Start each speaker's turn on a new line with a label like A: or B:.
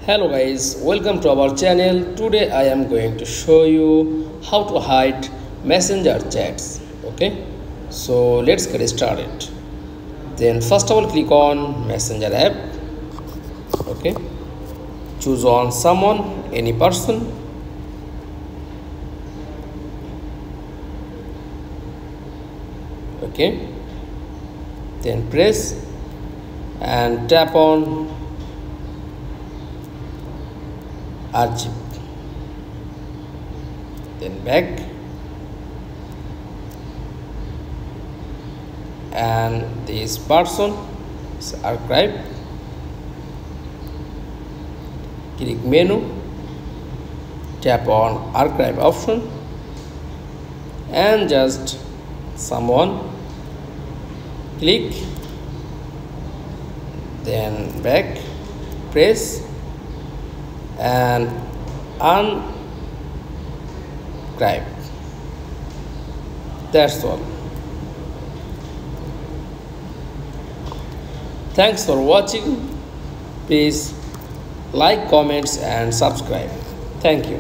A: Hello guys, welcome to our channel. Today I am going to show you how to hide messenger chats. Okay, so let's get started. Then first of all click on messenger app. Okay, choose on someone, any person. Okay, then press and tap on archive, then back and this person is archive. Click menu, tap on archive option and just someone, click, then back, press and unscribe. That's all. Thanks for watching. Please like, comments and subscribe. Thank you.